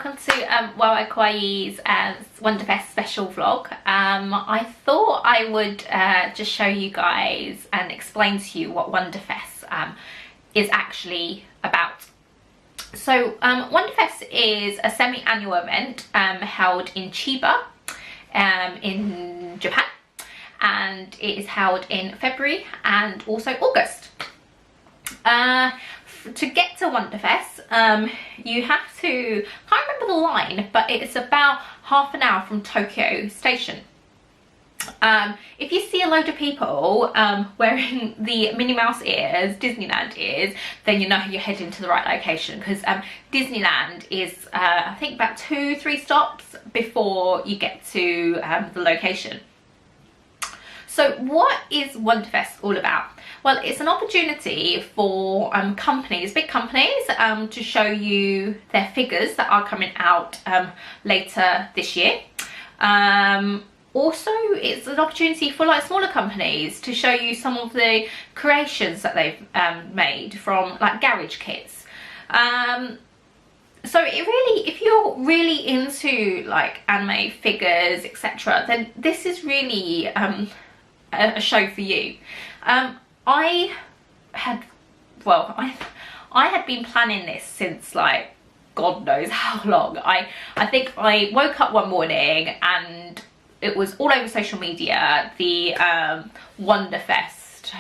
welcome to YYKawaii's Wonderfest special vlog. I thought I would just show you guys and explain to you what Wonderfest is actually about. So Wonderfest is a semi-annual event held in Chiba in Japan, and it is held in February and also August. To get to Wonderfest, you have to, can't remember the line, but it's about half an hour from Tokyo Station. If you see a load of people wearing the Minnie Mouse ears, Disneyland ears, then you know you're heading to the right location, because Disneyland is I think about 2-3 stops before you get to the location. So what is Wonderfest all about? Well, it's an opportunity for companies, big companies, to show you their figures that are coming out later this year. Also, it's an opportunity for like smaller companies to show you some of the creations that they've made from like garage kits. So it really, if you're really into like anime figures, etc., then this is really a show for you. I had been planning this since like God knows how long. I think I woke up one morning and it was all over social media, the Wonderfest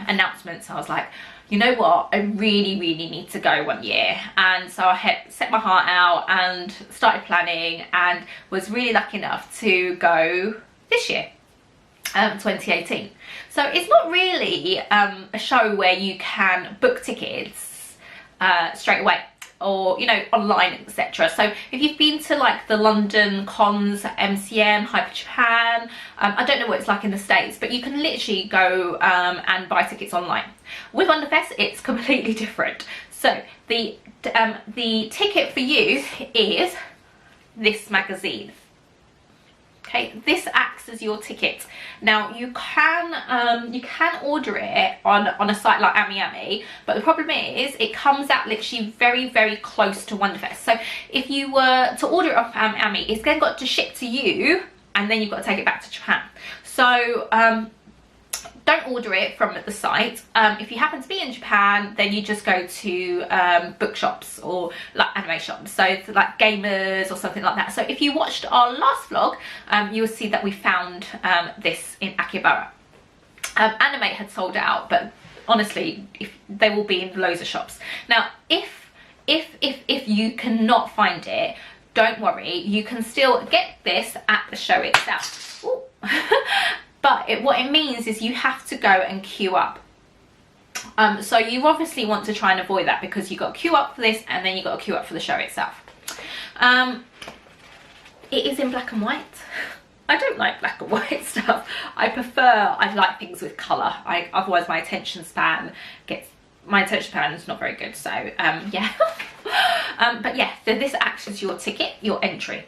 announcements. I was like, you know what, I really need to go one year. And so I had set my heart out and started planning, and was really lucky enough to go this year, 2018. So it's not really a show where you can book tickets straight away, or you know, online, etc. So if you've been to like the London cons, MCM, Hyper Japan, I don't know what it's like in the States, but you can literally go and buy tickets online. With Wonderfest, it's completely different. So the ticket for you is this magazine. Okay, this acts as your ticket. Now you can order it on a site like AmiAmi, but the problem is it comes out literally very close to Wonderfest. So if you were to order it off AmiAmi, it's then got to ship to you, and then you've got to take it back to Japan. So don't order it from the site. If you happen to be in Japan, then you just go to bookshops or like anime shops, so like Gamers or something like that. So if you watched our last vlog, you will see that we found this in Akihabara. Anime had sold out, but honestly, they will be in loads of shops. Now, if you cannot find it, don't worry, you can still get this at the show itself. But what it means is you have to go and queue up. So you obviously want to try and avoid that, because you've got to queue up for this, and then you've got to queue up for the show itself. It is in black and white. I don't like black and white stuff. I like things with colour. Otherwise my attention span is not very good. So yeah. But yeah, so this acts as your ticket, your entry.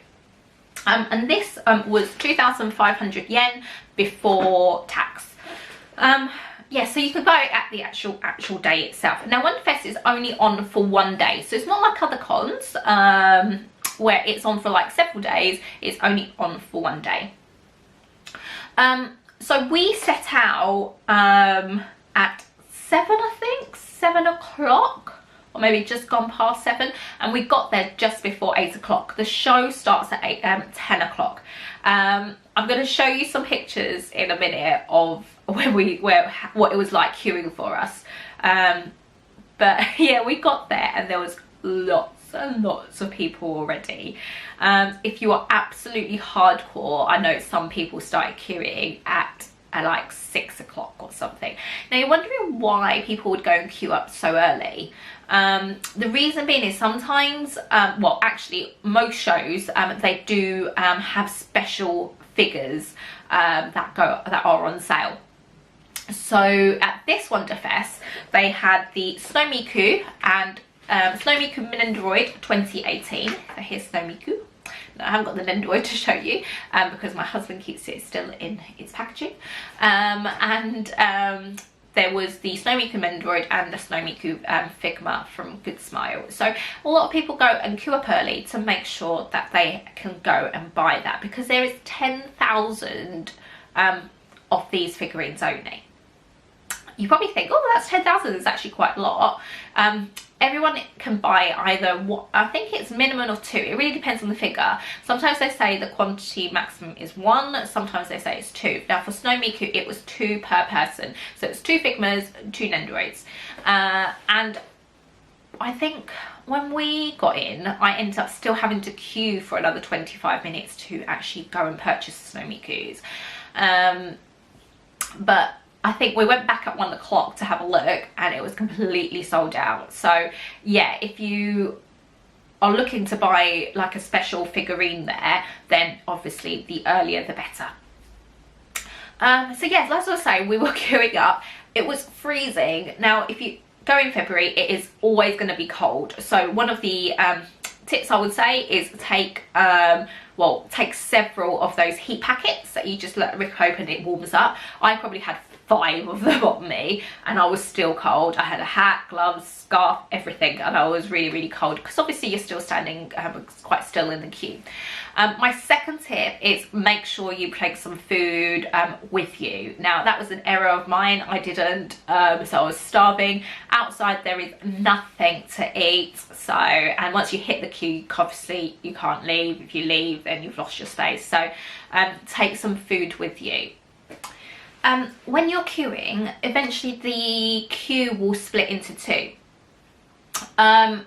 And this was 2,500 yen before tax. Yeah, so you can buy it at the actual day itself. Now Wonderfest is only on for one day, so it's not like other cons where it's on for like several days. It's only on for one day. So we set out at 7, I think, 7 o'clock. Or maybe just gone past 7, and we got there just before 8 o'clock. The show starts at 10 o'clock. I'm going to show you some pictures in a minute of what it was like queuing for us. But yeah, we got there and there was lots and lots of people already. If you are absolutely hardcore, I know some people started queuing at like 6 o'clock or something. Now you're wondering why people would go and queue up so early. The reason being is sometimes, well actually most shows, they do have special figures that are on sale. So at this Wonderfest, they had the Snowmiku and Snowmiku Nendoroid 2018. So here's Snowmiku. No, I haven't got the Nendoroid to show you because my husband keeps it still in its packaging. there was the Snow Miku Mendroid and the Snow Miku Figma from Good Smile. So a lot of people go and queue up early to make sure that they can go and buy that, because there is 10,000 of these figurines only. You probably think, oh, that's 10,000, is actually quite a lot. Everyone can buy either, I think it's minimum of 2. It really depends on the figure. Sometimes they say the quantity maximum is 1, sometimes they say it's 2. Now for Snow Miku, it was 2 per person. So it's 2 Figmas, 2 Nendoroids. And I think when we got in, I ended up still having to queue for another 25 minutes to actually go and purchase the Snow Mikus. But I think we went back at 1 o'clock to have a look and it was completely sold out. So yeah, if you are looking to buy like a special figurine there, then obviously the earlier the better. So yes, as I was saying, we were queuing up. It was freezing. Now if you go in February, it is always going to be cold. So one of the tips I would say is take take several of those heat packets that you just let rip open, it warms up. I probably had 5 of them on me and I was still cold. I had a hat, gloves, scarf, everything, and I was really, really cold because obviously you're still standing quite still in the queue. My second tip is make sure you take some food with you. Now that was an error of mine. I didn't, so I was starving. Outside there is nothing to eat, so, and once you hit the queue, obviously you can't leave. If you leave, then you've lost your space. So take some food with you. When you're queuing, eventually the queue will split into 2. I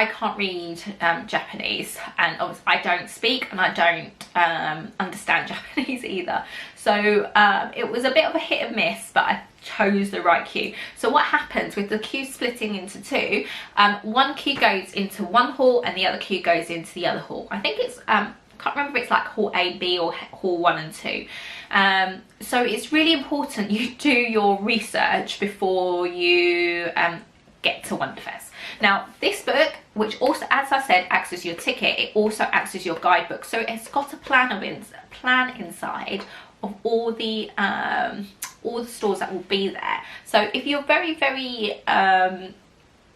can't read Japanese, and obviously I don't speak and I don't understand Japanese either. So it was a bit of a hit and miss, but I chose the right queue. So what happens with the queue splitting into 2, one queue goes into one hall and the other queue goes into the other hall. I think it's can't remember if it's like hall A, B or hall 1 and 2. So it's really important you do your research before you get to Wonderfest. Now this book, which also, as I said, acts as your ticket, it also acts as your guidebook. So it's got a plan inside of all the stores that will be there. So if you're very, very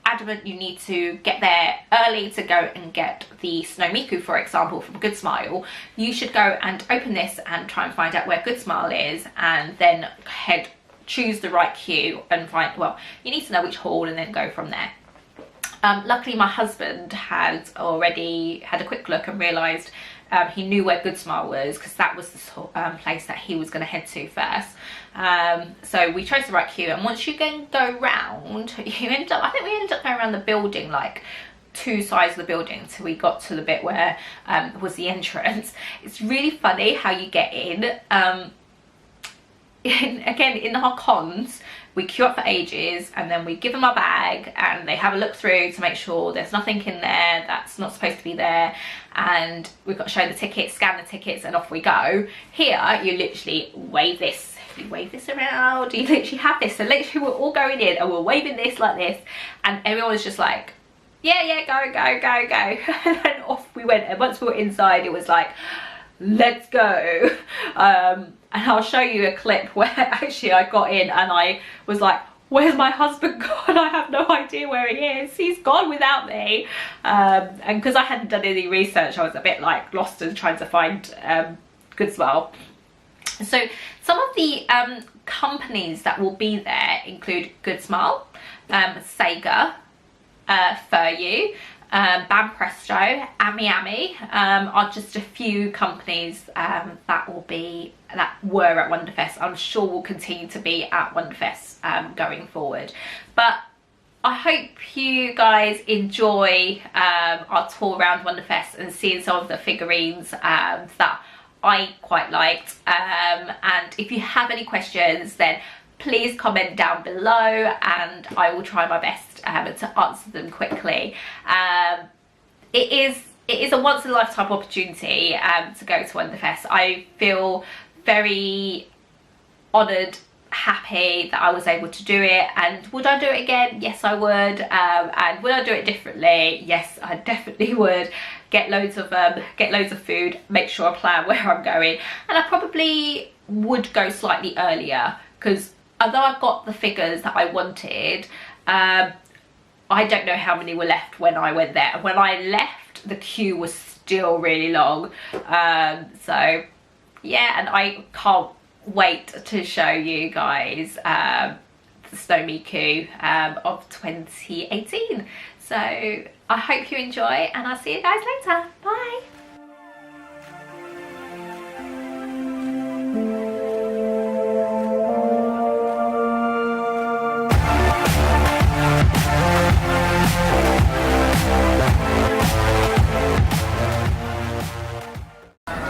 adamant you need to get there early to go and get the Snow Miku, for example, from Good Smile, you should go and open this and try and find out where Good Smile is, and then choose the right queue and find, well, you need to know which hall and then go from there. Luckily my husband had already had a quick look and realised he knew where Good Smile was, because that was the place that he was going to head to first. So we chose the right queue, and once you can go round, you end up, I think we ended up going around the building, like 2 sides of the building, until we got to the bit where was the entrance. It's really funny how you get in. Again, in our cons, we queue up for ages and then we give them our bag and they have a look through to make sure there's nothing in there that's not supposed to be there, and we've got to show the tickets, scan the tickets, and off we go. Here you literally wave this, you wave this around, you literally have this, so literally we're all going in and we're waving this like this, and everyone's just like, yeah, go, go, go, go. And then off we went, and once we were inside it was like, let's go. And I'll show you a clip where actually I got in and I was like, where's my husband gone? I have no idea where he is. He's gone without me. And because I hadn't done any research, I was a bit like lost and trying to find Good Smile. So some of the companies that will be there include Good Smile, Sega, Furyu, Bam Presto, Ami Ami are just a few companies that were at Wonderfest. I'm sure will continue to be at Wonderfest going forward. But I hope you guys enjoy our tour around Wonderfest and seeing some of the figurines that I quite liked. And if you have any questions, then please comment down below and I will try my best to answer them quickly. It is a once in a lifetime opportunity to go to Wonderfest. I feel very honoured, happy that I was able to do it, and would I do it again? Yes, I would. And would I do it differently? Yes, I definitely would. Get loads of food, make sure I plan where I'm going, and I probably would go slightly earlier, because although I got the figures that I wanted, I don't know how many were left when I went there. When I left, the queue was still really long. So yeah, and I can't wait to show you guys the Snow Miku of 2018. So I hope you enjoy, and I'll see you guys later. Bye.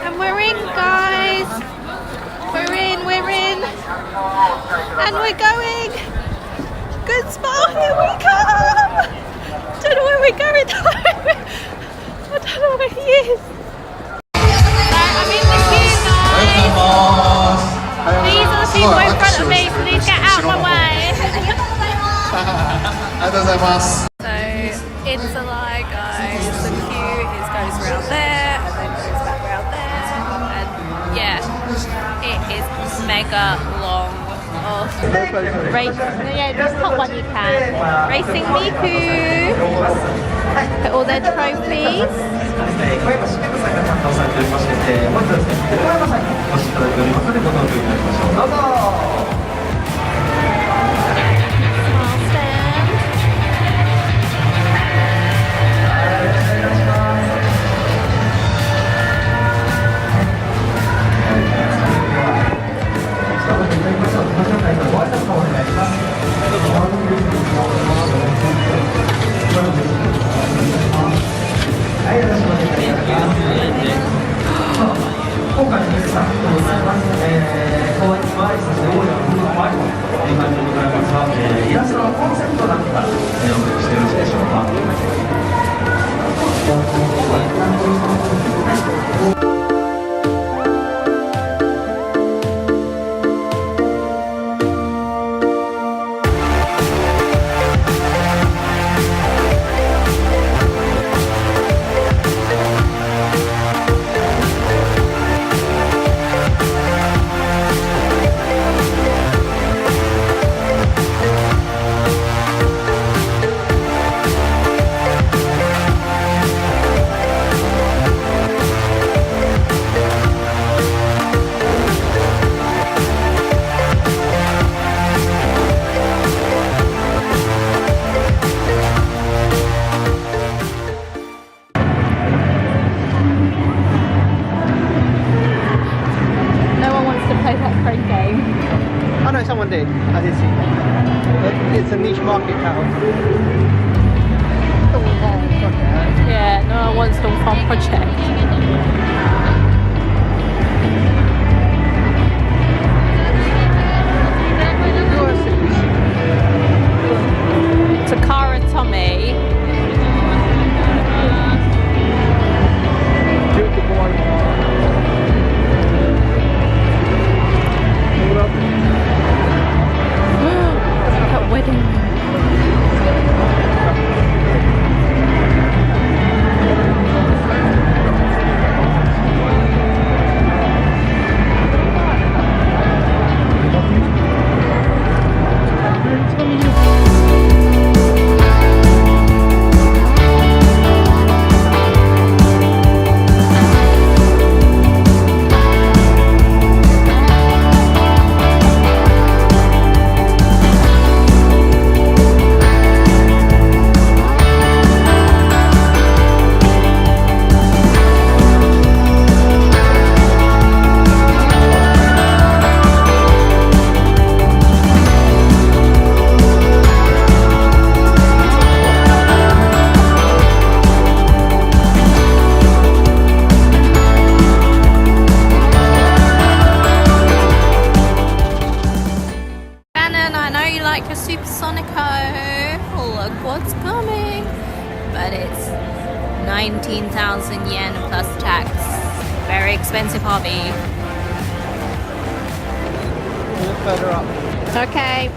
And we're in, guys. We're in. And we're going. Good spot, here we come. Don't know where we're going though. I don't know where he is. So I'm in the queue, guys. These are the people in front of me, please get out of my way. So it's a lie, guys. The queue goes around there and then goes back around there, and yeah, it is mega long. Oh, yeah, just top one you can. Racing Miku. Put all their trophies. Someone did. I did see that. It's a niche market now. Yeah, no one wants the fun project. Takara Tommy. That wedding. Look what's coming, but it's 19,000 yen plus tax. Very expensive hobby. A bit further up. Okay.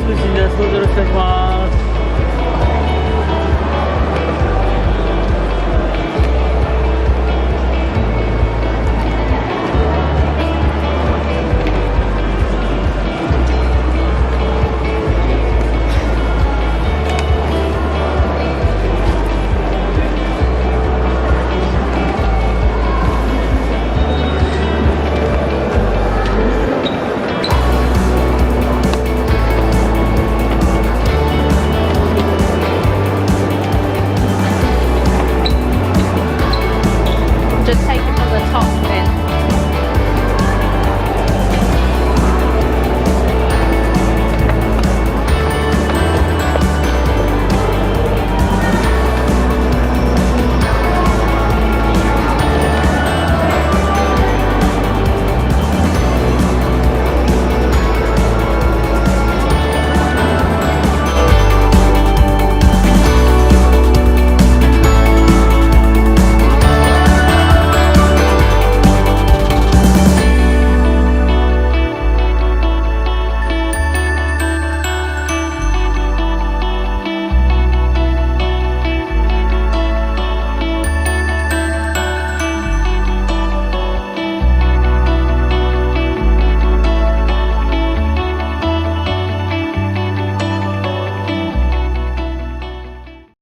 出身で登場しております。